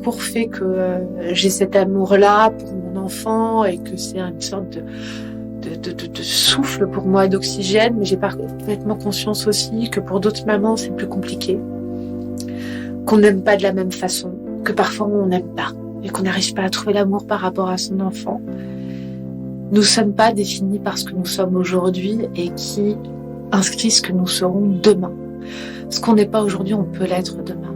parcours fait que j'ai cet amour-là pour mon enfant et que c'est une sorte de souffle pour moi, d'oxygène, mais j'ai parfaitement conscience aussi que pour d'autres mamans, c'est plus compliqué, qu'on n'aime pas de la même façon, que parfois on n'aime pas et qu'on n'arrive pas à trouver l'amour par rapport à son enfant. Nous ne sommes pas définis par ce que nous sommes aujourd'hui et qui inscrit ce que nous serons demain. Ce qu'on n'est pas aujourd'hui, on peut l'être demain.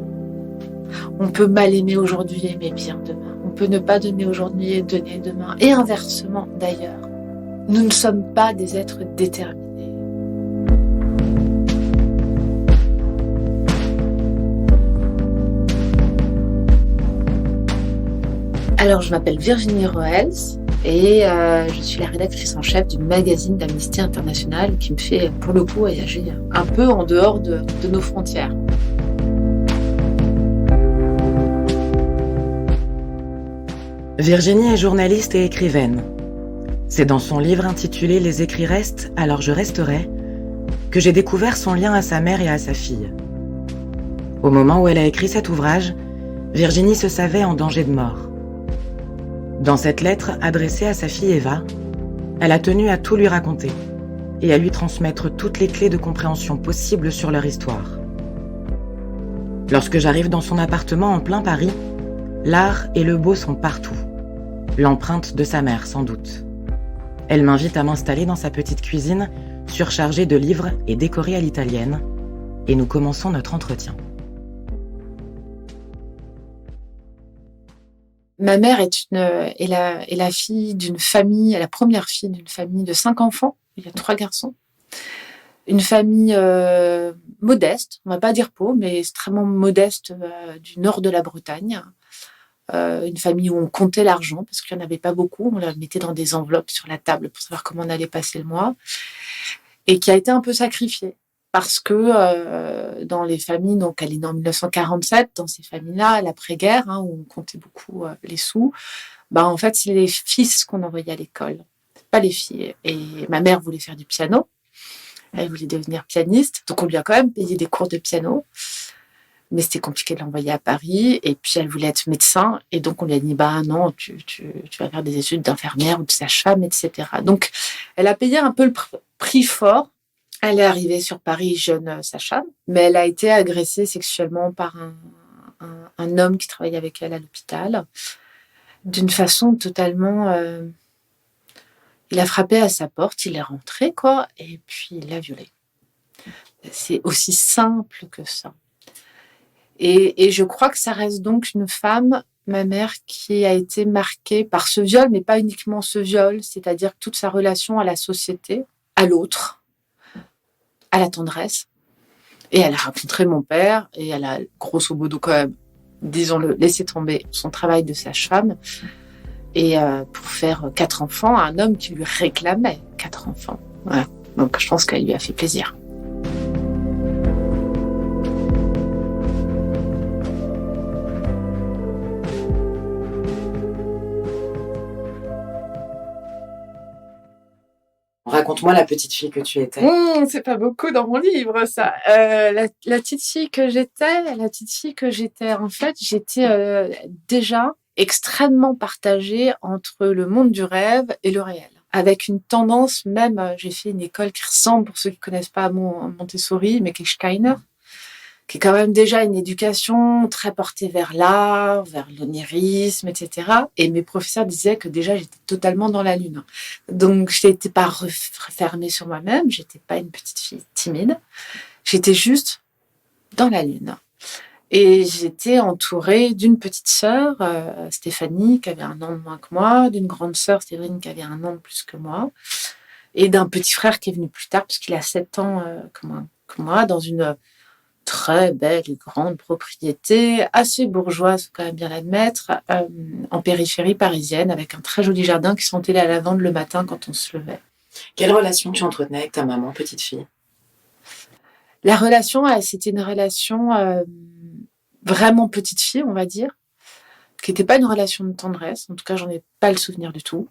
On peut mal aimer aujourd'hui et aimer bien demain. On peut ne pas donner aujourd'hui et donner demain. Et inversement, d'ailleurs. Nous ne sommes pas des êtres déterminés. Alors, je m'appelle Virginie Roels et je suis la rédactrice en chef du magazine d'Amnesty International qui me fait, pour le coup, voyager un peu en dehors de nos frontières. Virginie est journaliste et écrivaine. C'est dans son livre intitulé « Les écrits restent, alors je resterai » que j'ai découvert son lien à sa mère et à sa fille. Au moment où elle a écrit cet ouvrage, Virginie se savait en danger de mort. Dans cette lettre adressée à sa fille Eva, elle a tenu à tout lui raconter et à lui transmettre toutes les clés de compréhension possibles sur leur histoire. Lorsque j'arrive dans son appartement en plein Paris, l'art et le beau sont partout. L'empreinte de sa mère, sans doute. Elle m'invite à m'installer dans sa petite cuisine, surchargée de livres et décorée à l'italienne, et nous commençons notre entretien. Ma mère est la fille d'une famille, la première fille d'une famille de 5 enfants. Il y a 3 garçons. Une famille modeste, on va pas dire pauvre, mais extrêmement modeste du nord de la Bretagne. Une famille où on comptait l'argent parce qu'il n'y en avait pas beaucoup. On la mettait dans des enveloppes sur la table pour savoir comment on allait passer le mois. Et qui a été un peu sacrifiée. Parce que dans les familles, donc elle est née en 1947, dans ces familles-là, l'après-guerre, où on comptait beaucoup les sous, en fait, c'est les fils qu'on envoyait à l'école, pas les filles. Et ma mère voulait faire du piano, elle voulait devenir pianiste, donc on lui a quand même payé des cours de piano, mais c'était compliqué de l'envoyer à Paris, et puis elle voulait être médecin, et donc on lui a dit, non, tu vas faire des études d'infirmière ou de sage-femme, etc. Donc elle a payé un peu le prix fort. Elle est arrivée sur Paris jeune sage-femme, mais elle a été agressée sexuellement par un homme qui travaillait avec elle à l'hôpital, d'une façon totalement... il a frappé à sa porte, il est rentré, et puis il l'a violée. C'est aussi simple que ça. Et je crois que ça reste donc une femme, ma mère, qui a été marquée par ce viol, mais pas uniquement ce viol, c'est-à-dire toute sa relation à la société, à l'autre, à la tendresse. Et elle a rencontré mon père et elle a grosso modo quand même, disons-le, laissé tomber son travail de sage-femme et pour faire 4 enfants à un homme qui lui réclamait 4 enfants. Voilà. Donc je pense qu'elle lui a fait plaisir. Raconte-moi la petite fille que tu étais. C'est pas beaucoup dans mon livre, ça. La petite fille que j'étais, en fait, j'étais déjà extrêmement partagée entre le monde du rêve et le réel. Avec une tendance même, j'ai fait une école qui ressemble, pour ceux qui connaissent pas Montessori, mais qui est Steiner, qui est quand même déjà une éducation très portée vers l'art, vers l'onirisme, etc. Et mes professeurs disaient que déjà, j'étais totalement dans la lune. Donc, je n'étais pas refermée sur moi-même, j'étais pas une petite fille timide, j'étais juste dans la lune. Et j'étais entourée d'une petite sœur, Stéphanie, qui avait 1 an de moins que moi, d'une grande sœur, Séverine, qui avait 1 an de plus que moi, et d'un petit frère qui est venu plus tard, parce qu'il a 7 ans que moi, dans une très belle et grande propriété, assez bourgeoise, faut quand même bien l'admettre, en périphérie parisienne, avec un très joli jardin qui sentait la lavande le matin quand on se levait. Quelle relation tu entretenais avec ta maman, petite fille ? La relation, c'était une relation vraiment petite fille, on va dire, qui n'était pas une relation de tendresse, en tout cas, j'en ai pas le souvenir du tout,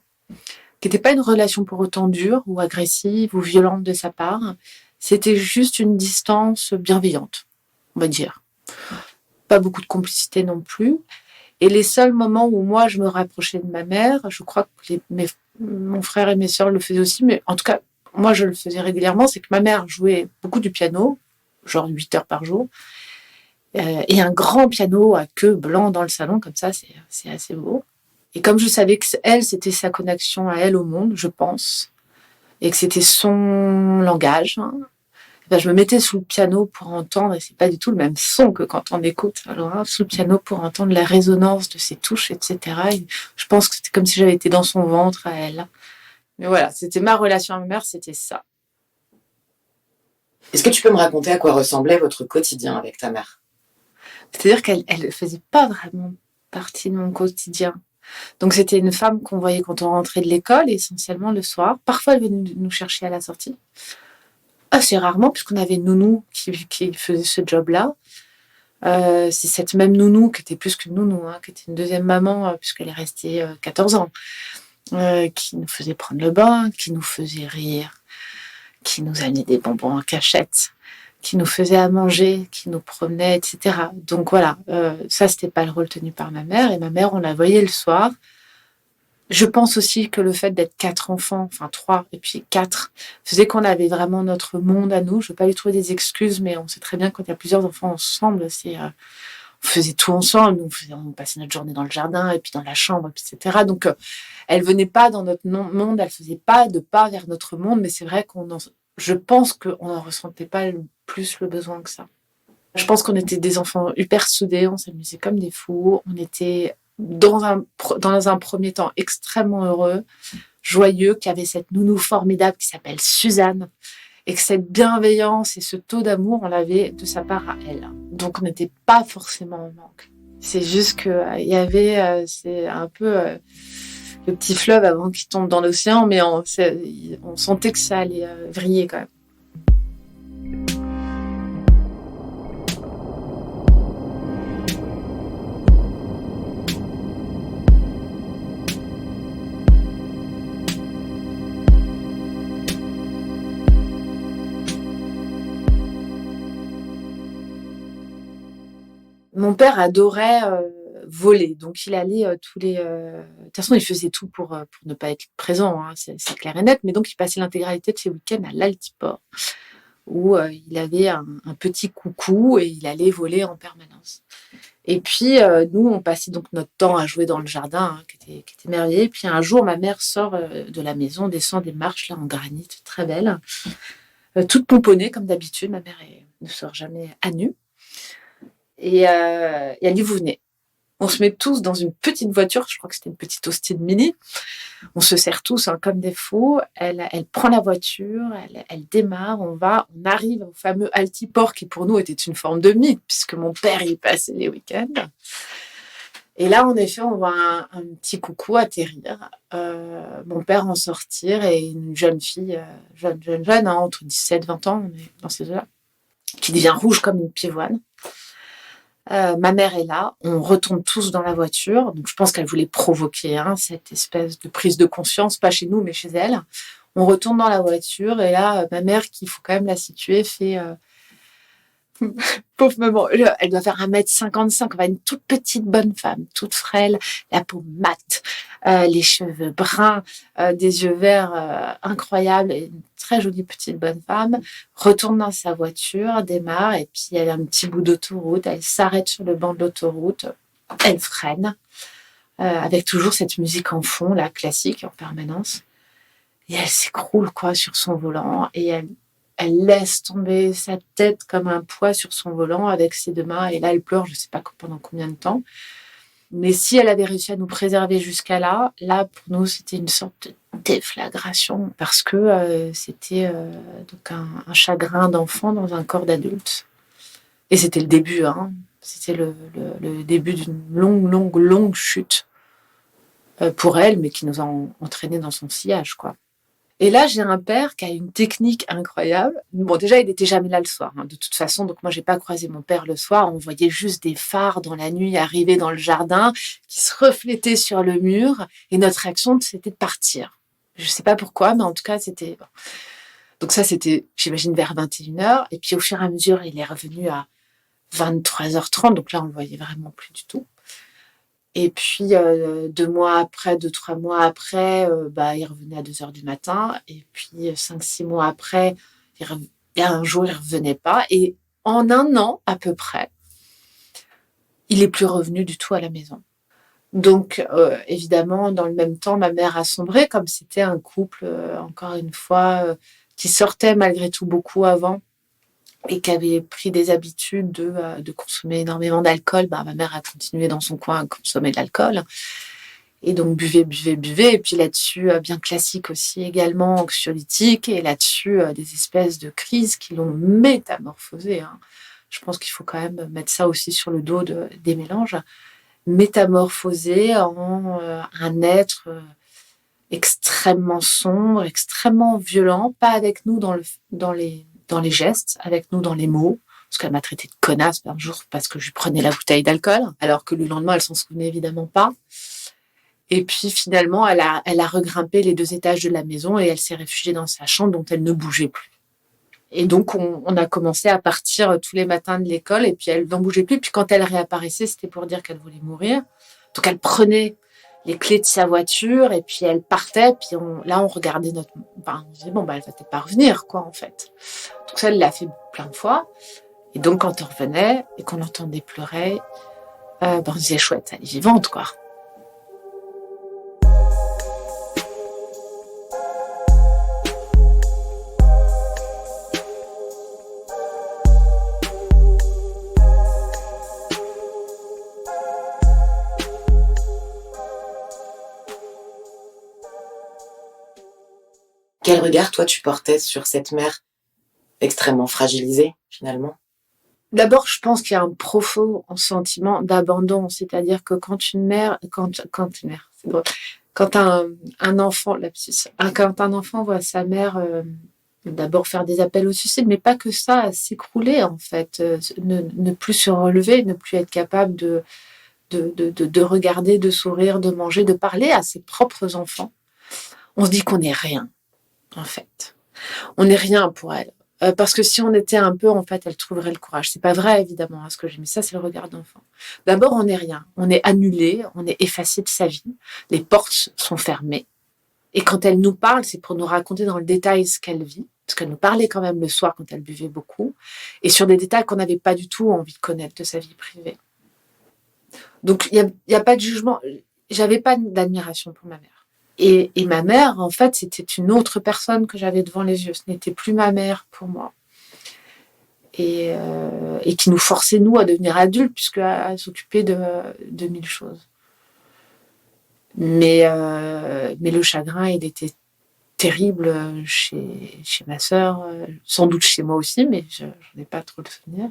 qui n'était pas une relation pour autant dure ou agressive ou violente de sa part. C'était juste une distance bienveillante, on va dire. Pas beaucoup de complicité non plus. Et les seuls moments où moi, je me rapprochais de ma mère, je crois que mon frère et mes sœurs le faisaient aussi, mais en tout cas, moi, je le faisais régulièrement, c'est que ma mère jouait beaucoup du piano, genre 8 heures par jour, et un grand piano à queue blanc dans le salon, comme ça, c'est assez beau. Et comme je savais que elle, c'était sa connexion à elle au monde, je pense, et que c'était son langage, hein, ben, je me mettais sous le piano pour entendre, et c'est pas du tout le même son que quand on écoute. Alors, hein, sous le piano pour entendre la résonance de ses touches, etc. Et je pense que c'était comme si j'avais été dans son ventre à elle. Mais voilà, c'était ma relation à ma mère, c'était ça. Est-ce que tu peux me raconter à quoi ressemblait votre quotidien avec ta mère? C'est-à-dire qu'elle ne faisait pas vraiment partie de mon quotidien. Donc c'était une femme qu'on voyait quand on rentrait de l'école, essentiellement le soir. Parfois, elle venait nous chercher à la sortie. Assez rarement, puisqu'on avait une nounou qui faisait ce job-là. C'est cette même nounou, qui était plus qu'une nounou, hein, qui était une deuxième maman, puisqu'elle est restée 14 ans, qui nous faisait prendre le bain, qui nous faisait rire, qui nous amenait des bonbons en cachette, qui nous faisait à manger, qui nous promenait, etc. Donc voilà, ça, c'était pas le rôle tenu par ma mère. Et ma mère, on la voyait le soir. Je pense aussi que le fait d'être 4 enfants, enfin 3 et puis 4, faisait qu'on avait vraiment notre monde à nous. Je ne veux pas lui trouver des excuses, mais on sait très bien que quand il y a plusieurs enfants ensemble, on faisait tout ensemble. On passait notre journée dans le jardin et puis dans la chambre, etc. Donc, elle venait pas dans notre monde, elle faisait pas de pas vers notre monde, mais c'est vrai je pense qu'on n'en ressentait pas plus le besoin que ça. Je pense qu'on était des enfants hyper soudés, on s'amusait comme des fous, on était dans un premier temps extrêmement heureux, joyeux, qui avait cette nounou formidable qui s'appelle Suzanne, et que cette bienveillance et ce taux d'amour, on l'avait de sa part à elle. Donc on n'était pas forcément en manque. C'est juste qu'il y avait, c'est un peu le petit fleuve avant qu'il tombe dans l'océan, mais on sentait que ça allait vriller quand même. Mon père adorait voler, donc il allait de toute façon, il faisait tout pour ne pas être présent, hein, c'est clair et net, mais donc il passait l'intégralité de ses week-ends à l'Altiport, où il avait un petit coucou et il allait voler en permanence. Et puis, nous, on passait donc notre temps à jouer dans le jardin, hein, qui était merveilleux. Et puis un jour, ma mère sort de la maison, descend des marches là en granit, très belle, toute pomponnée comme d'habitude. Ma mère ne sort jamais à nu. Et elle dit, vous venez. On se met tous dans une petite voiture, je crois que c'était une petite Austin Mini. On se serre tous hein, comme des fous. Elle prend la voiture, elle démarre, on arrive au fameux Altiport qui pour nous était une forme de mythe, puisque mon père y passait les week-ends. Et là, en effet, on voit un petit coucou atterrir, mon père en sortir et une jeune fille, jeune, hein, entre 17 et 20 ans, on est dans ces eaux-là, qui devient rouge comme une pivoine. Ma mère est là, on retourne tous dans la voiture. Donc je pense qu'elle voulait provoquer cette espèce de prise de conscience, pas chez nous, mais chez elle. On retourne dans la voiture et là, ma mère, qu'il faut quand même la situer, fait... Pauvre maman, elle doit faire 1m55, une toute petite bonne femme, toute frêle, la peau mate, les cheveux bruns, des yeux verts incroyables, et une très jolie petite bonne femme, retourne dans sa voiture, démarre, et puis elle a un petit bout d'autoroute, elle s'arrête sur le banc de l'autoroute, elle freine, avec toujours cette musique en fond, là, classique, en permanence, et elle s'écroule, sur son volant, et elle laisse tomber sa tête comme un poids sur son volant avec ses 2 mains. Et là, elle pleure, je ne sais pas pendant combien de temps. Mais si elle avait réussi à nous préserver jusqu'à là, pour nous, c'était une sorte de déflagration parce que c'était donc un chagrin d'enfant dans un corps d'adulte. Et c'était le début. C'était le début d'une longue chute pour elle, mais qui nous a entraînés dans son sillage, quoi. Et là, j'ai un père qui a une technique incroyable. Bon, déjà, il n'était jamais là le soir, de toute façon. Donc, moi, j'ai pas croisé mon père le soir. On voyait juste des phares dans la nuit arriver dans le jardin qui se reflétaient sur le mur. Et notre réaction, c'était de partir. Je sais pas pourquoi, mais en tout cas, c'était... Bon. Donc ça, c'était, j'imagine, vers 21h. Et puis, au fur et à mesure, il est revenu à 23h30. Donc là, on le voyait vraiment plus du tout. Et puis, 2 mois après, 2-3 mois après, il revenait à 2 heures du matin. Et puis, 5-6 mois après, et un jour, il revenait pas. Et en 1 an, à peu près, il est plus revenu du tout à la maison. Donc, évidemment, dans le même temps, ma mère a sombré, comme c'était un couple, encore une fois, qui sortait malgré tout beaucoup avant et qui avait pris des habitudes de consommer énormément d'alcool. Ma mère a continué dans son coin à consommer de l'alcool. Et donc, buvait. Et puis là-dessus, bien classique aussi également, anxiolytique. Et là-dessus, des espèces de crises qui l'ont métamorphosé. Hein. Je pense qu'il faut quand même mettre ça aussi sur le dos des mélanges. Métamorphosé en un être extrêmement sombre, extrêmement violent, pas avec nous dans les gestes, avec nous dans les mots, parce qu'elle m'a traité de connasse un jour parce que je lui prenais la bouteille d'alcool, alors que le lendemain, elle s'en souvenait évidemment pas. Et puis finalement, elle a regrimpé les 2 étages de la maison et elle s'est réfugiée dans sa chambre dont elle ne bougeait plus. Et donc, on a commencé à partir tous les matins de l'école et puis elle n'en bougeait plus. Puis quand elle réapparaissait, c'était pour dire qu'elle voulait mourir. Donc, elle prenait les clés de sa voiture et puis elle partait. Puis on regardait on se disait, elle va peut-être pas revenir, quoi, en fait. Donc ça, elle l'a fait plein de fois. Et donc, quand on revenait et qu'on l'entendait pleurer, on se disait, chouette, elle est vivante, quoi. Quel regard, toi, tu portais sur cette mère extrêmement fragilisée, finalement? D'abord, je pense qu'il y a un profond sentiment d'abandon. C'est-à-dire que quand une mère, c'est drôle. Quand un enfant, quand un enfant voit sa mère d'abord faire des appels au suicide, mais pas que ça, s'écrouler en fait, ne plus se relever, ne plus être capable de regarder, de sourire, de manger, de parler à ses propres enfants, on se dit qu'on n'est rien, en fait. On n'est rien pour elle. Parce que si on était un peu, en fait, elle trouverait le courage. C'est pas vrai, évidemment, hein, ce que j'ai mis. Ça, c'est le regard d'enfant. D'abord, on n'est rien. On est annulé, on est effacé de sa vie. Les portes sont fermées. Et quand elle nous parle, c'est pour nous raconter dans le détail ce qu'elle vit. Parce qu'elle nous parlait quand même le soir quand elle buvait beaucoup. Et sur des détails qu'on n'avait pas du tout envie de connaître de sa vie privée. Donc, il y a pas de jugement. J'avais pas d'admiration pour ma mère. Et ma mère, en fait, c'était une autre personne que j'avais devant les yeux. Ce n'était plus ma mère pour moi. Et qui nous forçait, nous, à devenir adultes, puisqu'elle s'occupait de 1000 choses. Mais le chagrin, il était terrible chez ma sœur, sans doute chez moi aussi, mais je n'en ai pas trop le souvenir.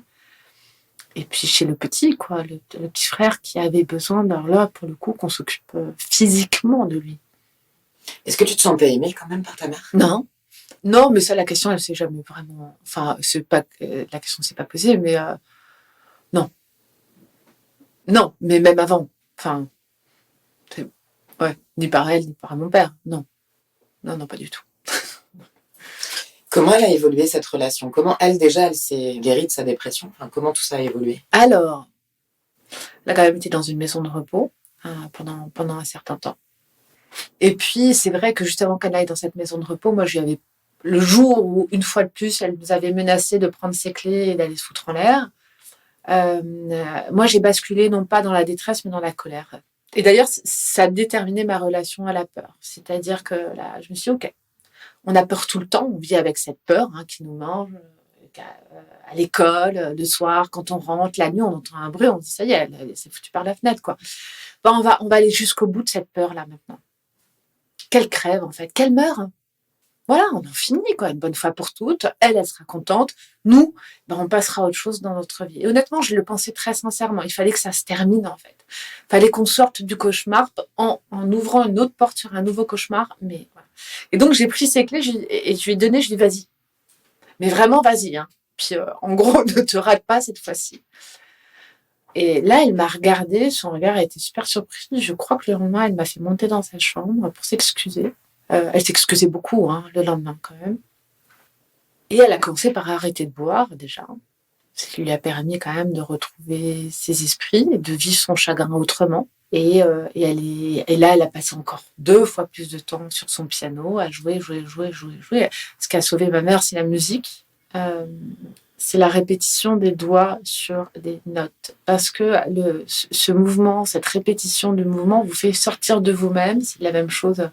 Et puis chez le petit, quoi, le petit frère qui avait besoin, là, pour le coup, qu'on s'occupe physiquement de lui. Est-ce que tu te sentais aimée quand même par ta mère? Non, mais ça, la question, elle s'est jamais vraiment. Enfin, la question s'est pas posée, mais non. Non, mais même avant. Enfin, ni par elle, ni par mon père. Non, pas du tout. Comment elle a évolué cette relation? Comment elle s'est guérie de sa dépression? Enfin, comment tout ça a évolué? Alors, elle a quand même été dans une maison de repos pendant un certain temps. Et puis, c'est vrai que juste avant qu'elle aille dans cette maison de repos, moi, le jour où, une fois de plus, elle nous avait menacé de prendre ses clés et d'aller se foutre en l'air, moi, j'ai basculé non pas dans la détresse, mais dans la colère. Et d'ailleurs, ça a déterminé ma relation à la peur. C'est-à-dire que là, je me suis dit, OK, on a peur tout le temps, on vit avec cette peur qui nous mange à l'école, le soir, quand on rentre, la nuit, on entend un bruit, on se dit, ça y est, elle s'est foutue par la fenêtre, quoi. On va aller jusqu'au bout de cette peur-là maintenant. Qu'elle crève, en fait, qu'elle meure. Voilà, on en finit, quoi, une bonne fois pour toutes. Elle sera contente. Nous, on passera à autre chose dans notre vie. Et honnêtement, je le pensais très sincèrement. Il fallait que ça se termine, en fait. Il fallait qu'on sorte du cauchemar en ouvrant une autre porte sur un nouveau cauchemar. Mais voilà. Et donc, j'ai pris ses clés et je lui ai donné, je lui ai dit, vas-y. Mais vraiment, vas-y. Hein. Puis, en gros, ne te rate pas cette fois-ci. Et là, elle m'a regardée. Son regard a été super surpris. Je crois que le lendemain, elle m'a fait monter dans sa chambre pour s'excuser. Elle s'excusait beaucoup le lendemain quand même. Et elle a commencé par arrêter de boire déjà. Ce qui lui a permis quand même de retrouver ses esprits et de vivre son chagrin autrement. Et là, elle a passé encore 2 fois plus de temps sur son piano à jouer. Ce qui a sauvé ma mère, c'est la musique. C'est la répétition des doigts sur des notes. Parce que ce mouvement, cette répétition du mouvement vous fait sortir de vous-même. C'est la même chose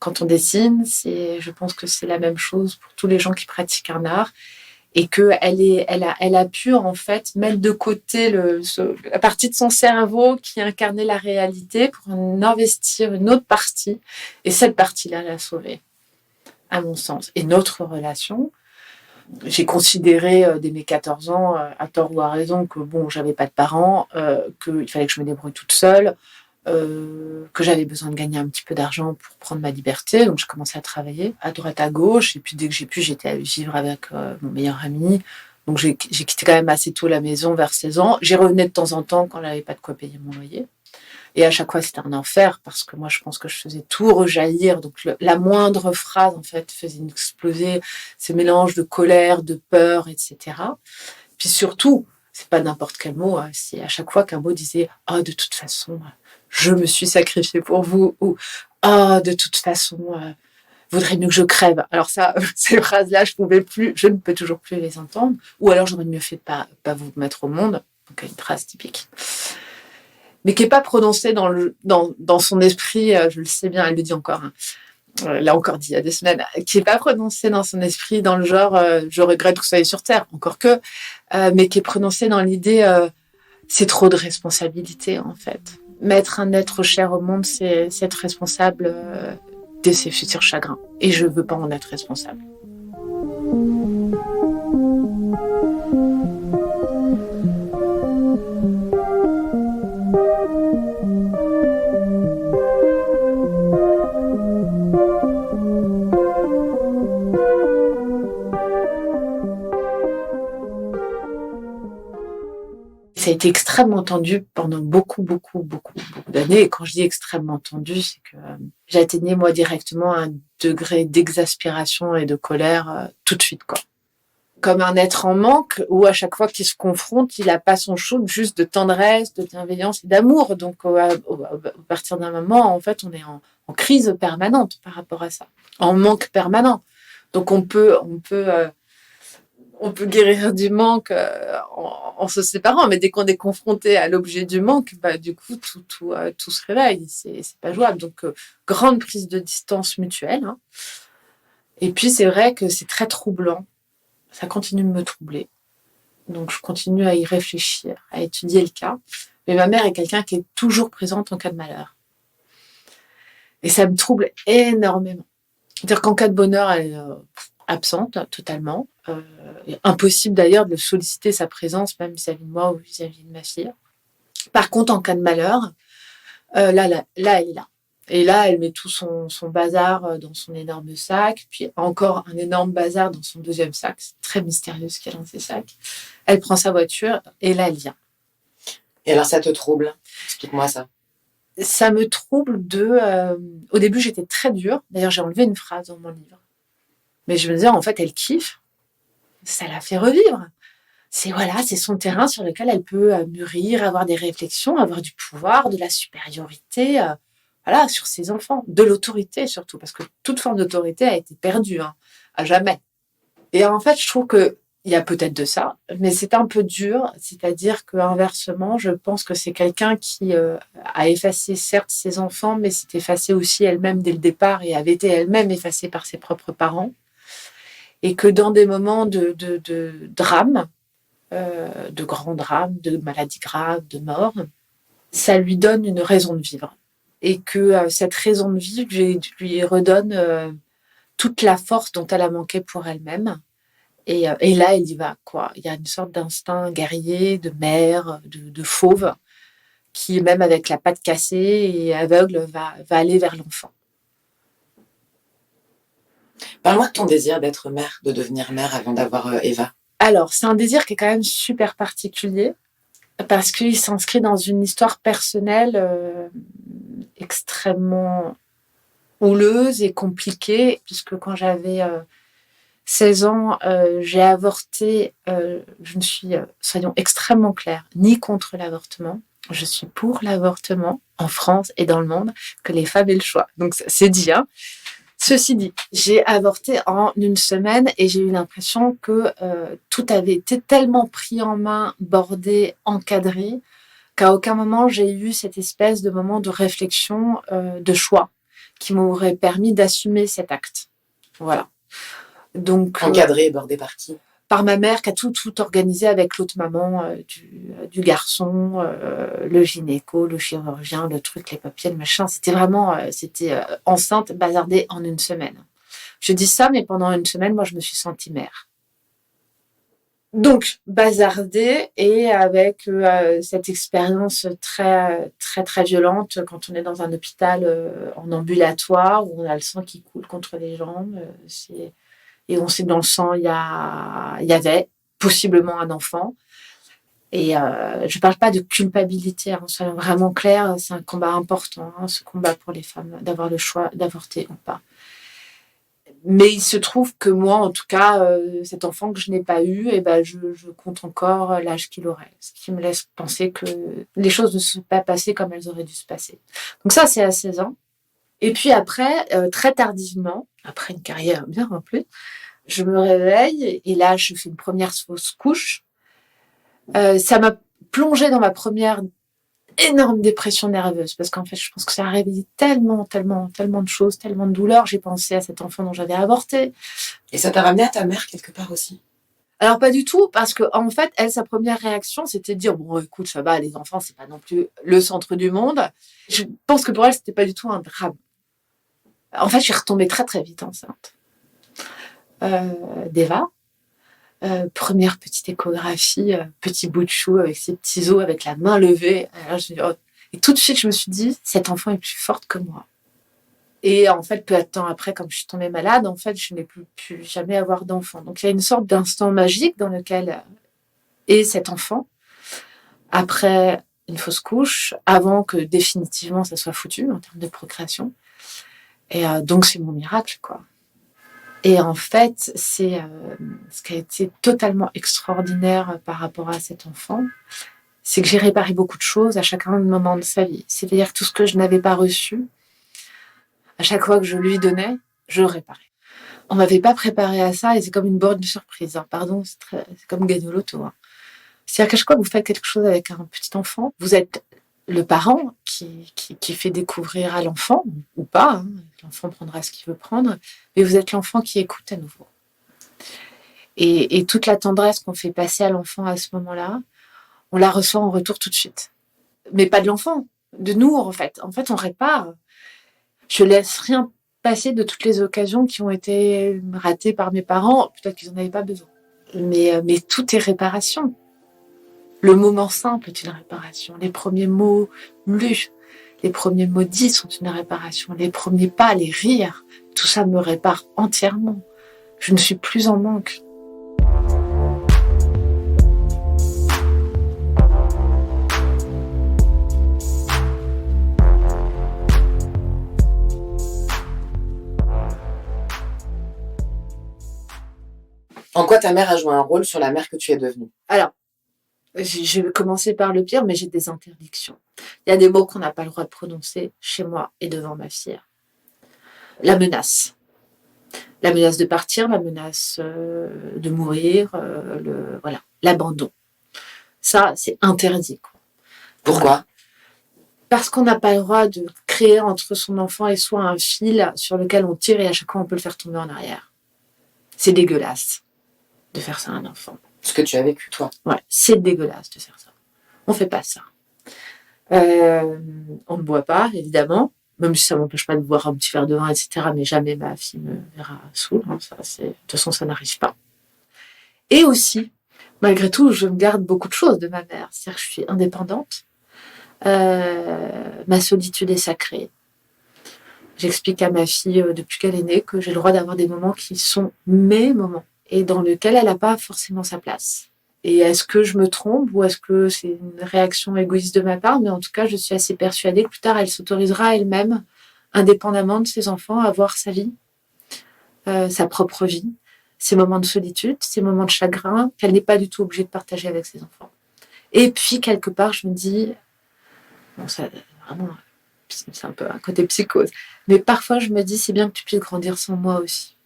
quand on dessine. Je pense que c'est la même chose pour tous les gens qui pratiquent un art. Et qu'elle a pu en fait mettre de côté la partie de son cerveau qui incarnait la réalité pour en investir une autre partie. Et cette partie-là l'a sauvée, à mon sens. Et notre relation, j'ai considéré dès mes 14 ans, à tort ou à raison, que bon, j'avais pas de parents, qu'il fallait que je me débrouille toute seule, que j'avais besoin de gagner un petit peu d'argent pour prendre ma liberté. Donc, j'ai commencé à travailler à droite, à gauche. Et puis, dès que j'ai pu, j'étais allée vivre avec mon meilleur ami. Donc, j'ai quitté quand même assez tôt la maison, vers 16 ans. J'y revenais de temps en temps quand j'avais pas de quoi payer mon loyer. Et à chaque fois, c'était un enfer parce que moi, je pense que je faisais tout rejaillir. Donc, la moindre phrase, en fait, faisait exploser ces mélanges de colère, de peur, etc. Puis surtout, c'est pas n'importe quel mot. C'est à chaque fois qu'un mot disait « Ah, de toute façon, je me suis sacrifiée pour vous » ou « Ah, de toute façon, vaudrait mieux que je crève ». Alors ça, ces phrases-là, je ne peux toujours plus les entendre. Ou alors, j'aurais mieux fait de pas vous mettre au monde. Donc, une phrase typique. Mais qui n'est pas prononcée dans son esprit, je le sais bien, elle le dit encore, l'a encore dit il y a des semaines, qui n'est pas prononcée dans son esprit dans le genre je regrette que vous soyez sur Terre, encore que, mais qui est prononcée dans l'idée c'est trop de responsabilité en fait. Mettre un être cher au monde, c'est être responsable de ses futurs chagrins. Et je ne veux pas en être responsable. Ça a été extrêmement tendu pendant beaucoup d'années. Et quand je dis extrêmement tendu, c'est que j'atteignais moi directement un degré d'exaspération et de colère tout de suite, quoi. Comme un être en manque, où à chaque fois qu'il se confronte, il n'a pas son shoot juste de tendresse, de bienveillance et d'amour. Donc, à partir d'un moment, en fait, on est en crise permanente par rapport à ça, en manque permanent. Donc, on peut guérir du manque en se séparant, mais dès qu'on est confronté à l'objet du manque, du coup, tout se réveille. C'est pas jouable. Donc, grande prise de distance mutuelle. Hein. Et puis, c'est vrai que c'est très troublant. Ça continue de me troubler. Donc, je continue à y réfléchir, à étudier le cas. Mais ma mère est quelqu'un qui est toujours présente en cas de malheur. Et ça me trouble énormément. C'est-à-dire qu'en cas de bonheur, elle est absente totalement. Impossible d'ailleurs de solliciter sa présence, même vis-à-vis de moi ou vis-à-vis de ma fille. Par contre, en cas de malheur, là, elle est là. Et là, elle met tout son bazar dans son énorme sac, puis encore un énorme bazar dans son deuxième sac. C'est très mystérieux ce qu'il y a dans ces sacs. Elle prend sa voiture et là, elle vient. Et alors, ça te trouble? Explique-moi ça. Ça me trouble au début, j'étais très dure. D'ailleurs, j'ai enlevé une phrase dans mon livre. Mais je me disais, en fait, elle kiffe. Ça la fait revivre. C'est son terrain sur lequel elle peut mûrir, avoir des réflexions, avoir du pouvoir, de la supériorité, sur ses enfants, de l'autorité surtout, parce que toute forme d'autorité a été perdue, à jamais. Et en fait, je trouve que il y a peut-être de ça, mais c'est un peu dur, c'est-à-dire qu'inversement, je pense que c'est quelqu'un qui a effacé certes ses enfants, mais s'est effacée aussi elle-même dès le départ et avait été elle-même effacée par ses propres parents. Et que dans des moments de drame, de grands drames, de maladies graves, de mort, ça lui donne une raison de vivre. Et que cette raison de vivre lui redonne toute la force dont elle a manqué pour elle-même. Et là, elle y va, quoi. Il y a une sorte d'instinct guerrier, de mère, de fauve, qui, même avec la patte cassée et aveugle, va aller vers l'enfant. Parle-moi de ton désir d'être mère, de devenir mère avant d'avoir Eva. Alors, c'est un désir qui est quand même super particulier parce qu'il s'inscrit dans une histoire personnelle extrêmement houleuse et compliquée, puisque quand j'avais 16 ans, j'ai avorté. Je ne suis, soyons extrêmement clairs, ni contre l'avortement, Je suis pour l'avortement en France et dans le monde, que les femmes aient le choix. Donc, c'est dit, hein. Ceci dit, j'ai avorté en une semaine et j'ai eu l'impression que tout avait été tellement pris en main, bordé, encadré, qu'à aucun moment j'ai eu cette espèce de moment de réflexion, de choix, qui m'aurait permis d'assumer cet acte. Voilà. Donc, encadré et bordé par qui? Par ma mère qui a tout organisé avec l'autre maman du garçon, le gynéco, le chirurgien, le truc, les papiers, le machin. C'était vraiment, enceinte, bazardée en une semaine. Je dis ça, mais pendant une semaine, moi, je me suis sentie mère. Donc, bazardée et avec cette expérience très, très, très violente quand on est dans un hôpital en ambulatoire où on a le sang qui coule contre les jambes. Et on sait que dans le sang, il y avait possiblement un enfant. Et je ne parle pas de culpabilité, hein, soyons vraiment clairs, c'est un combat important, hein, ce combat pour les femmes, d'avoir le choix d'avorter ou pas. Mais il se trouve que moi, en tout cas, cet enfant que je n'ai pas eu, je compte encore l'âge qu'il aurait. Ce qui me laisse penser que les choses ne se sont pas passées comme elles auraient dû se passer. Donc ça, c'est à 16 ans. Et puis après, très tardivement, après une carrière bien remplie, je me réveille et là, je fais une première fausse couche. Ça m'a plongée dans ma première énorme dépression nerveuse parce qu'en fait, je pense que ça a réveillé tellement, tellement, tellement de choses, tellement de douleurs. J'ai pensé à cet enfant dont j'avais avorté. Et ça t'a ramené à ta mère quelque part aussi? Alors pas du tout, parce que en fait, elle, sa première réaction, c'était de dire bon, écoute, ça va, les enfants, c'est pas non plus le centre du monde. Je pense que pour elle, c'était pas du tout un drame. En fait, je suis retombée très très vite enceinte. d'Eva. Première petite échographie, petit bout de chou avec ses petits os, avec la main levée. Et tout de suite, je me suis dit, cet enfant est plus forte que moi. Et en fait, peu de temps après, comme je suis tombée malade, en fait, je n'ai pu jamais avoir d'enfant. Donc, il y a une sorte d'instant magique dans lequel est cet enfant, après une fausse couche, avant que définitivement ça soit foutu en termes de procréation. Et donc, c'est mon miracle, quoi. Et en fait, c'est ce qui a été totalement extraordinaire par rapport à cet enfant, c'est que j'ai réparé beaucoup de choses à chacun moment de sa vie. C'est-à-dire que tout ce que je n'avais pas reçu, à chaque fois que je lui donnais, je réparais. On m'avait pas préparé à ça et c'est comme une bonne surprise. Hein. Pardon, c'est comme gagner au loto. Hein. C'est-à-dire qu'à chaque fois que vous faites quelque chose avec un petit enfant, vous êtes le parent qui fait découvrir à l'enfant, ou pas, hein, l'enfant prendra ce qu'il veut prendre, mais vous êtes l'enfant qui écoute à nouveau. Et toute la tendresse qu'on fait passer à l'enfant à ce moment-là, on la reçoit en retour tout de suite. Mais pas de l'enfant, de nous en fait. En fait, on répare. Je laisse rien passer de toutes les occasions qui ont été ratées par mes parents. Peut-être qu'ils n'en avaient pas besoin. Mais tout est réparation. Le moment simple est une réparation. Les premiers mots lus, les premiers mots dits sont une réparation. Les premiers pas, les rires, tout ça me répare entièrement. Je ne suis plus en manque. En quoi ta mère a joué un rôle sur la mère que tu es devenue? Alors, je vais commencer par le pire, mais j'ai des interdictions. Il y a des mots qu'on n'a pas le droit de prononcer chez moi et devant ma fille. La menace. La menace de partir, la menace de mourir, voilà, l'abandon. Ça, c'est interdit. Quoi. Pourquoi? Parce qu'on n'a pas le droit de créer entre son enfant et soi un fil sur lequel on tire et à chaque fois on peut le faire tomber en arrière. C'est dégueulasse de faire ça à un enfant. Ce que tu as vécu, toi. Ouais, c'est dégueulasse de faire ça. On fait pas ça. On ne boit pas, évidemment, même si ça m'empêche pas de boire un petit verre de vin, etc. Mais jamais ma fille me verra saoule. Hein, de toute façon, ça n'arrive pas. Et aussi, malgré tout, je me garde beaucoup de choses de ma mère. C'est-à-dire que je suis indépendante. Ma solitude est sacrée. J'explique à ma fille depuis qu'elle est née que j'ai le droit d'avoir des moments qui sont mes moments et dans lesquels elle n'a pas forcément sa place. Et est-ce que je me trompe ou est-ce que c'est une réaction égoïste de ma part? Mais en tout cas, je suis assez persuadée que plus tard, elle s'autorisera elle-même, indépendamment de ses enfants, à avoir sa vie, sa propre vie, ses moments de solitude, ses moments de chagrin, qu'elle n'est pas du tout obligée de partager avec ses enfants. Et puis, quelque part, je me dis, Bon, ça, vraiment, c'est un peu un côté psychose. Mais parfois, je me dis, c'est bien que tu puisses grandir sans moi aussi.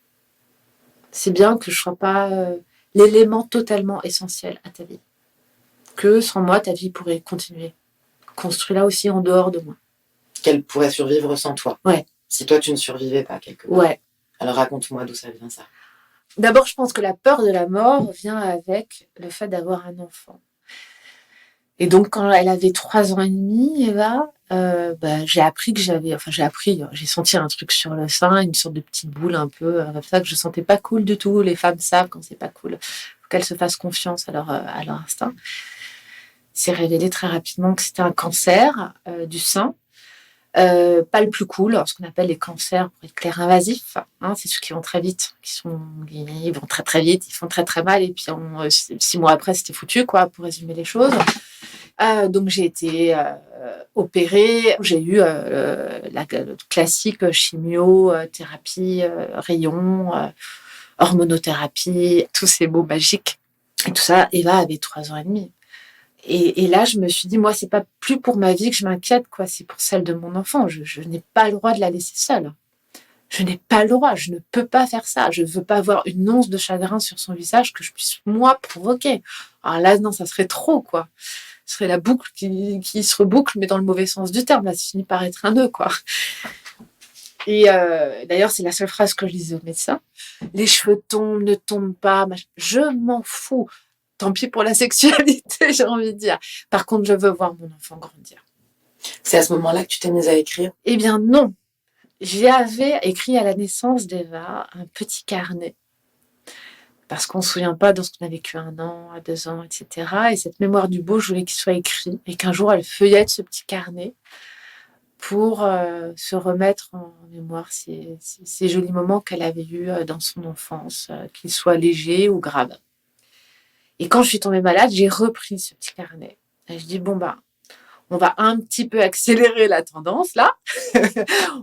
C'est bien que je ne sois pas l'élément totalement essentiel à ta vie. Que sans moi, ta vie pourrait continuer. Construire là aussi en dehors de moi. Qu'elle pourrait survivre sans toi. Ouais. Si toi, tu ne survivais pas quelque part. Ouais. Alors raconte-moi d'où ça vient ça. D'abord, je pense que la peur de la mort vient avec le fait d'avoir un enfant. Et donc, quand elle avait 3 ans et demi, Eva, j'ai appris que j'ai senti un truc sur le sein, une sorte de petite boule un peu comme ça, que je sentais pas cool du tout. Les femmes savent quand c'est pas cool. Faut qu'elles se fassent confiance à leur instinct. Il s'est révélé très rapidement que c'était un cancer du sein. Pas le plus cool, ce qu'on appelle les cancers pour être clair invasifs. C'est ceux qui vont très vite, ils vont très très vite, ils font très très mal et puis 6 mois après c'était foutu quoi, pour résumer les choses. Donc j'ai été opérée, j'ai eu la classique chimiothérapie, rayons, hormonothérapie, tous ces mots magiques et tout ça. Eva avait 3 ans et demi. Et là, je me suis dit, moi, c'est pas plus pour ma vie que je m'inquiète, quoi. C'est pour celle de mon enfant. Je n'ai pas le droit de la laisser seule. Je n'ai pas le droit. Je ne peux pas faire ça. Je veux pas avoir une once de chagrin sur son visage que je puisse, moi, provoquer. Alors là, non, ça serait trop, quoi. Ce serait la boucle qui se reboucle, mais dans le mauvais sens du terme. Là, ça finit par être un nœud, quoi. Et d'ailleurs, c'est la seule phrase que je disais au médecin. Les cheveux tombent, ne tombent pas. Je m'en fous. Tant pis pour la sexualité, j'ai envie de dire. Par contre, je veux voir mon enfant grandir. C'est à ce moment-là que tu t'es mise à écrire ? Eh bien, non. J'avais écrit à la naissance d'Eva un petit carnet. Parce qu'on ne se souvient pas de ce qu'on a vécu 1 an, à 2 ans, etc. Et cette mémoire du beau, je voulais qu'il soit écrit. Et qu'un jour, elle feuillette ce petit carnet pour se remettre en mémoire ces jolis moments qu'elle avait eus dans son enfance, qu'ils soient légers ou graves. Et quand je suis tombée malade, j'ai repris ce petit carnet. Et je dis, on va un petit peu accélérer la tendance, là.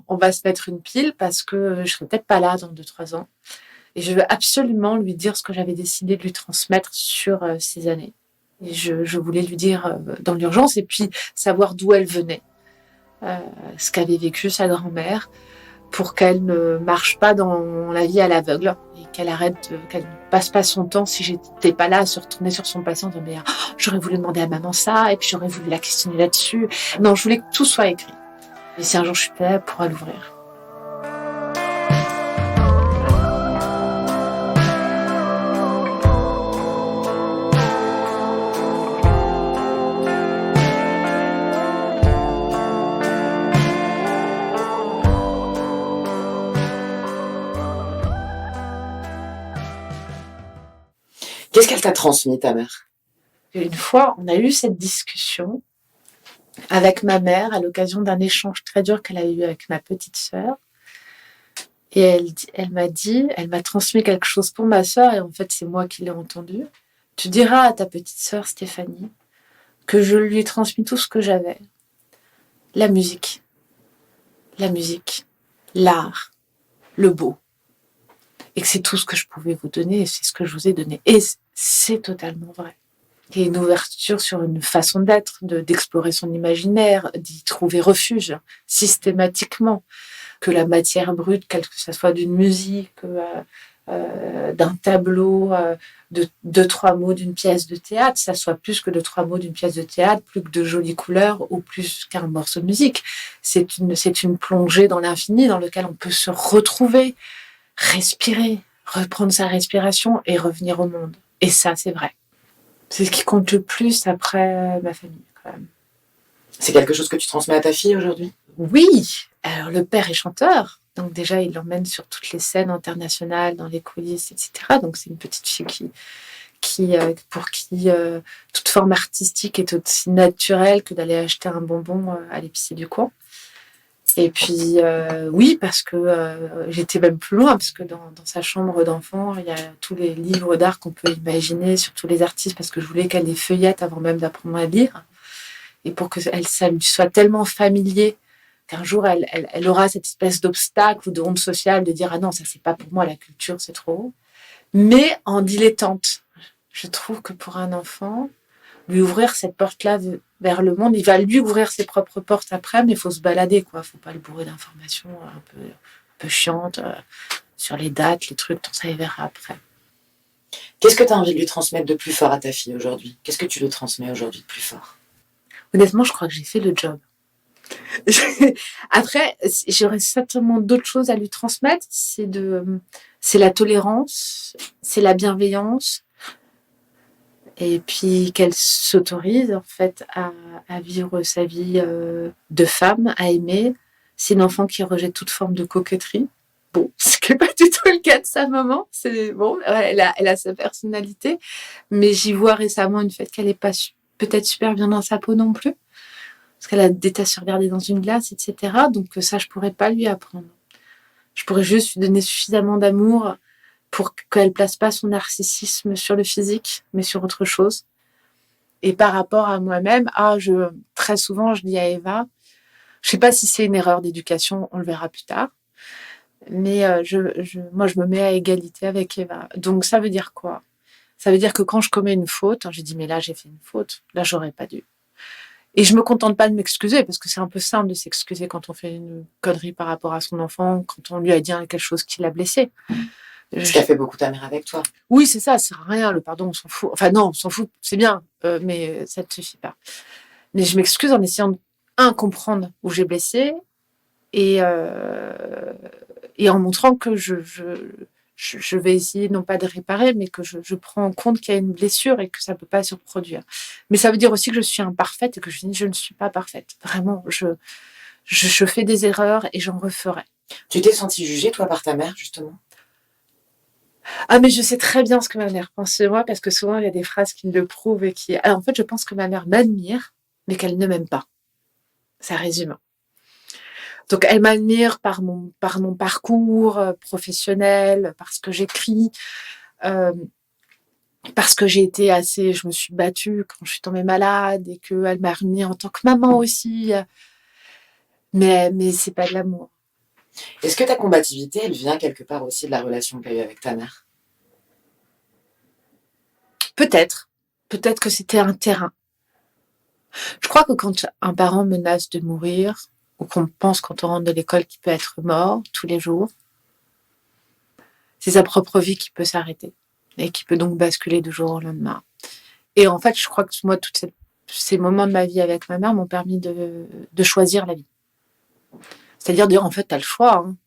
On va se mettre une pile parce que je serai peut-être pas là dans 2-3 ans. Et je veux absolument lui dire ce que j'avais décidé de lui transmettre sur ces années. Et je voulais lui dire dans l'urgence et puis savoir d'où elle venait. Ce qu'avait vécu sa grand-mère, pour qu'elle ne marche pas dans la vie à l'aveugle et qu'elle ne passe pas son temps, si j'étais pas là, à se retourner sur son passé en disant mais j'aurais voulu demander à maman ça et puis j'aurais voulu la questionner là-dessus. Non, je voulais que tout soit écrit. Et si un jour je suis là, elle pourra l'ouvrir. Qu'est-ce qu'elle t'a transmis, ta mère ? Une fois, on a eu cette discussion avec ma mère à l'occasion d'un échange très dur qu'elle a eu avec ma petite sœur. Et elle m'a transmis quelque chose pour ma sœur, et en fait, c'est moi qui l'ai entendu. Tu diras à ta petite sœur Stéphanie que je lui ai transmis tout ce que j'avais. La musique, l'art, le beau. Et que c'est tout ce que je pouvais vous donner, et c'est ce que je vous ai donné. Et c'est totalement vrai. Il y a une ouverture sur une façon d'être, d'explorer son imaginaire, d'y trouver refuge systématiquement. Que la matière brute, quelle que ce soit d'une musique, d'un tableau, de 2-3 mots d'une pièce de théâtre, ça soit plus que 2-3 mots d'une pièce de théâtre, plus que de jolies couleurs ou plus qu'un morceau de musique. C'est une plongée dans l'infini dans laquelle on peut se retrouver, respirer, reprendre sa respiration et revenir au monde. Et ça, c'est vrai. C'est ce qui compte le plus après ma famille, quand même. C'est quelque chose que tu transmets à ta fille aujourd'hui ? Oui. Alors, le père est chanteur. Donc, déjà, il l'emmène sur toutes les scènes internationales, dans les coulisses, etc. Donc, c'est une petite fille pour qui toute forme artistique est aussi naturelle que d'aller acheter un bonbon à l'épicerie du coin. Et puis, oui, parce que j'étais même plus loin, parce que dans sa chambre d'enfant, il y a tous les livres d'art qu'on peut imaginer sur tous les artistes, parce que je voulais qu'elle les feuillette avant même d'apprendre à lire. Et pour que ça lui soit tellement familier qu'un jour, elle aura cette espèce d'obstacle ou de honte sociale de dire « Ah non, ça, c'est pas pour moi, la culture, c'est trop haut ». Mais en dilettante. Je trouve que pour un enfant, lui ouvrir cette porte-là vers le monde. Il va lui ouvrir ses propres portes après, mais il faut se balader, quoi. Faut pas le bourrer d'informations un peu chiantes sur les dates, les trucs, tout ça, il verra après. Qu'est-ce que tu as envie de lui transmettre de plus fort à ta fille aujourd'hui? Qu'est-ce que tu lui transmets aujourd'hui de plus fort? Honnêtement, je crois que j'ai fait le job. Après, j'aurais certainement d'autres choses à lui transmettre. C'est la tolérance, c'est la bienveillance, et puis qu'elle s'autorise en fait à vivre sa vie de femme, à aimer. C'est une enfant qui rejette toute forme de coquetterie. Bon, ce qui n'est pas du tout le cas de sa maman. C'est bon, elle a sa personnalité, mais j'y vois récemment une fête qu'elle n'est pas peut-être super bien dans sa peau non plus. Parce qu'elle a déteste se regarder dans une glace, etc. Donc ça, je pourrais pas lui apprendre. Je pourrais juste lui donner suffisamment d'amour pour qu'elle place pas son narcissisme sur le physique, mais sur autre chose. Et par rapport à moi-même, très souvent, je dis à Eva, je sais pas si c'est une erreur d'éducation, on le verra plus tard, mais moi, je me mets à égalité avec Eva. Donc ça veut dire quoi? Ça veut dire que quand je commets une faute, je dis mais là, j'ai fait une faute, là, j'aurais pas dû. Et je me contente pas de m'excuser, parce que c'est un peu simple de s'excuser quand on fait une connerie par rapport à son enfant, quand on lui a dit quelque chose qui l'a blessé. Ce qu'a fait beaucoup ta mère avec toi. Oui, c'est ça sert à rien, le pardon, on s'en fout. Enfin non, on s'en fout, c'est bien, mais ça ne suffit pas. Mais je m'excuse en essayant de, comprendre où j'ai blessé, et en montrant que je vais essayer non pas de réparer, mais que je prends en compte qu'il y a une blessure et que ça ne peut pas se reproduire. Mais ça veut dire aussi que je suis imparfaite et que je ne suis pas parfaite. Vraiment, je fais des erreurs et j'en referai. Tu t'es sentie jugée, toi, par ta mère, justement? Ah, mais je sais très bien ce que ma mère pense de moi, parce que souvent, il y a des phrases qui le prouvent et qui... Alors, en fait, je pense que ma mère m'admire, mais qu'elle ne m'aime pas. Ça résume. Donc, elle m'admire par mon parcours professionnel, parce que j'écris, parce que je me suis battue quand je suis tombée malade, et qu'elle m'a remis en tant que maman aussi. Mais c'est pas de l'amour. Est-ce que ta combativité, elle vient quelque part aussi de la relation que tu as eue avec ta mère? Peut-être. Peut-être que c'était un terrain. Je crois que quand un parent menace de mourir, ou qu'on pense quand on rentre de l'école qu'il peut être mort tous les jours, c'est sa propre vie qui peut s'arrêter et qui peut donc basculer du jour au lendemain. Et en fait, je crois que moi, tous ces moments de ma vie avec ma mère m'ont permis de choisir la vie. C'est-à-dire dire, en fait, t'as le choix, hein,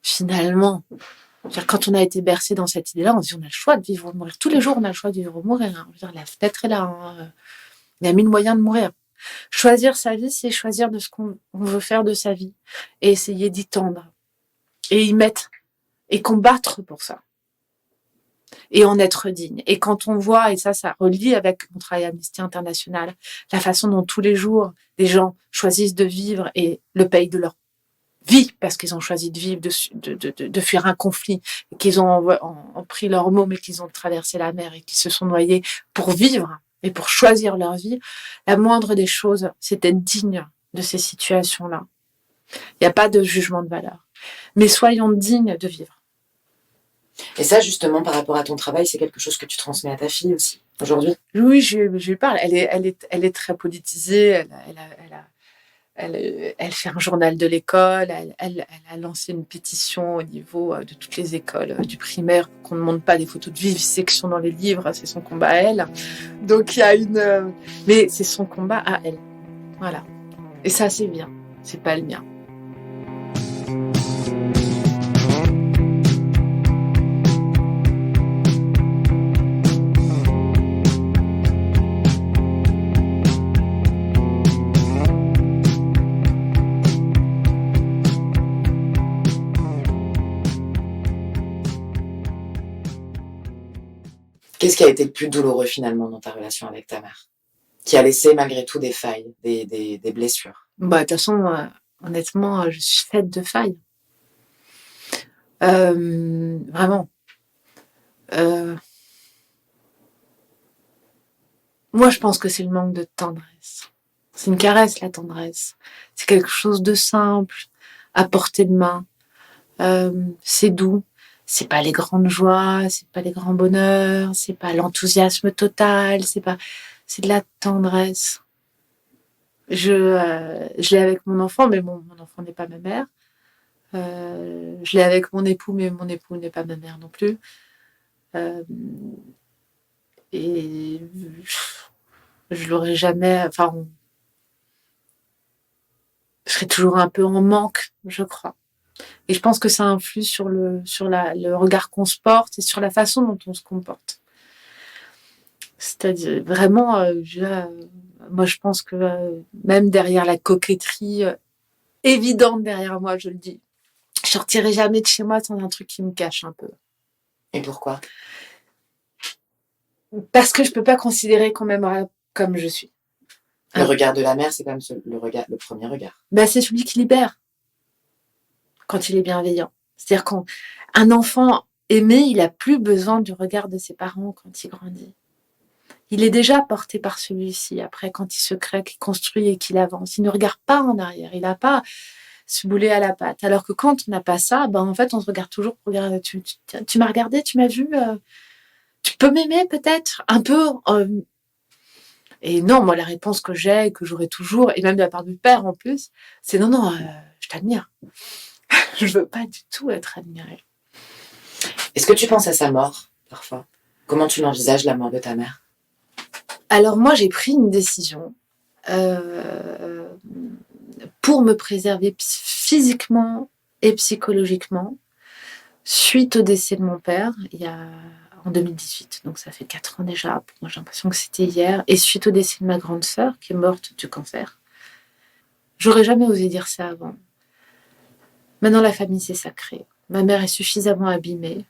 finalement. C'est-à-dire, quand on a été bercé dans cette idée-là, on se dit, on a le choix de vivre ou de mourir. Tous les jours, on a le choix de vivre ou de mourir. Hein. Je veux dire, la fenêtre est là. Hein. Il y a mille moyens de mourir. Choisir sa vie, c'est choisir de ce qu'on veut faire de sa vie et essayer d'y tendre et y mettre et combattre pour ça et en être digne. Et quand on voit, et ça relie avec mon travail à Amnesty International, la façon dont tous les jours des gens choisissent de vivre et le payent de leur vie parce qu'ils ont choisi de vivre, de fuir un conflit, et qu'ils ont pris leurs mots, mais qu'ils ont traversé la mer et qu'ils se sont noyés pour vivre et pour choisir leur vie, la moindre des choses, c'est d'être digne de ces situations-là. Il n'y a pas de jugement de valeur. Mais soyons dignes de vivre. Et ça, justement, par rapport à ton travail, c'est quelque chose que tu transmets à ta fille aussi, aujourd'hui? Oui, je lui parle. Elle est très politisée. Elle fait un journal de l'école. Elle a lancé une pétition au niveau de toutes les écoles du primaire pour qu'on ne montre pas des photos de vivisection dans les livres. C'est son combat à elle. Donc, il y a mais c'est son combat à elle. Voilà. Et ça, c'est bien. C'est pas le mien. Qu'est-ce qui a été le plus douloureux finalement dans ta relation avec ta mère, qui a laissé malgré tout des failles, des blessures? De toute façon, honnêtement, je suis faite de failles. Vraiment. Moi, je pense que c'est le manque de tendresse. C'est une caresse, la tendresse. C'est quelque chose de simple, à portée de main. C'est doux. C'est pas les grandes joies, c'est pas les grands bonheurs, c'est pas l'enthousiasme total, C'est de la tendresse. Je l'ai avec mon enfant, mais mon enfant n'est pas ma mère. Je l'ai avec mon époux, mais mon époux n'est pas ma mère non plus. Euh, et je l'aurais jamais. Enfin, je serais toujours un peu en manque, je crois. Et je pense que ça influe sur le regard qu'on se porte et sur la façon dont on se comporte. C'est-à-dire, vraiment, moi, je pense que même derrière la coquetterie évidente derrière moi, je le dis, je sortirai jamais de chez moi sans un truc qui me cache un peu. Et pourquoi? Parce que je peux pas considérer qu'on m'aimera comme je suis. Le regard de la mère, c'est quand même le premier regard. Ben, c'est celui qui libère quand il est bienveillant. C'est-à-dire qu'un enfant aimé, il a plus besoin du regard de ses parents quand il grandit. Il est déjà porté par celui-ci. Après, quand il se crée, qu'il construit et qu'il avance, il ne regarde pas en arrière. Il n'a pas ce boulet à la patte. Alors que quand on n'a pas ça, ben en fait, on se regarde toujours pour regarder. Tu m'as regardé, tu m'as vu. Tu peux m'aimer peut-être un peu. Et non, moi, la réponse que j'ai et que j'aurai toujours, et même de la part du père en plus, c'est non, non, je t'admire. Je veux pas du tout être admirée. Est-ce que tu penses à sa mort parfois? Comment tu l'envisages, la mort de ta mère? Alors moi, j'ai pris une décision pour me préserver physiquement et psychologiquement suite au décès de mon père, en 2018. Donc ça fait 4 ans déjà. Pour moi, j'ai l'impression que c'était hier. Et suite au décès de ma grande sœur, qui est morte du cancer. J'aurais jamais osé dire ça avant. Maintenant, la famille, c'est sacré. Ma mère est suffisamment abîmée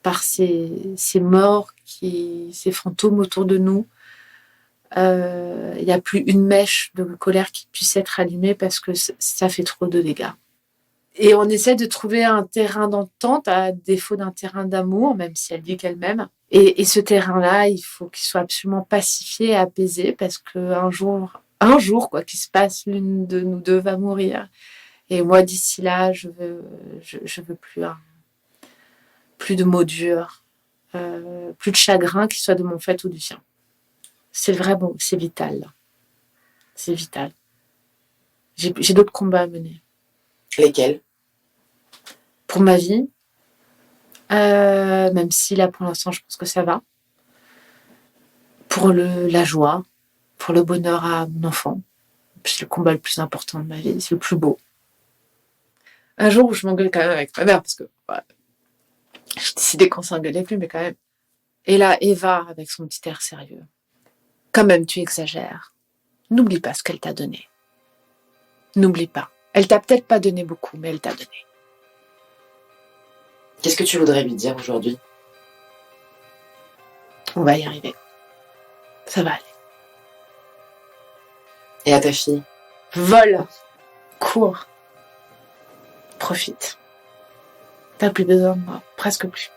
par ces morts, ces fantômes autour de nous. Il n'y a plus une mèche de colère qui puisse être allumée parce que ça fait trop de dégâts. Et on essaie de trouver un terrain d'entente à défaut d'un terrain d'amour, même si elle dit qu'elle m'aime. Et ce terrain-là, il faut qu'il soit absolument pacifié et apaisé parce qu'un jour, quoi qu'il se passe, l'une de nous deux va mourir. Et moi, d'ici là, je veux plus de mots durs, plus de chagrin, qu'il soit de mon fait ou du sien. C'est vraiment, c'est vital. C'est vital. J'ai d'autres combats à mener. Lesquels? Pour ma vie, même si là, pour l'instant, je pense que ça va. Pour la joie, pour le bonheur à mon enfant. C'est le combat le plus important de ma vie, c'est le plus beau. Un jour où je m'engueule quand même avec ma mère, parce que j'ai décidé qu'on s'engueulait plus, mais quand même. Et là, Eva, avec son petit air sérieux. Quand même, tu exagères. N'oublie pas ce qu'elle t'a donné. N'oublie pas. Elle t'a peut-être pas donné beaucoup, mais elle t'a donné. Qu'est-ce que tu voudrais lui dire aujourd'hui? On va y arriver. Ça va aller. Et à ta fille? Vole. Cours. Profite. T'as plus besoin de moi. Presque plus.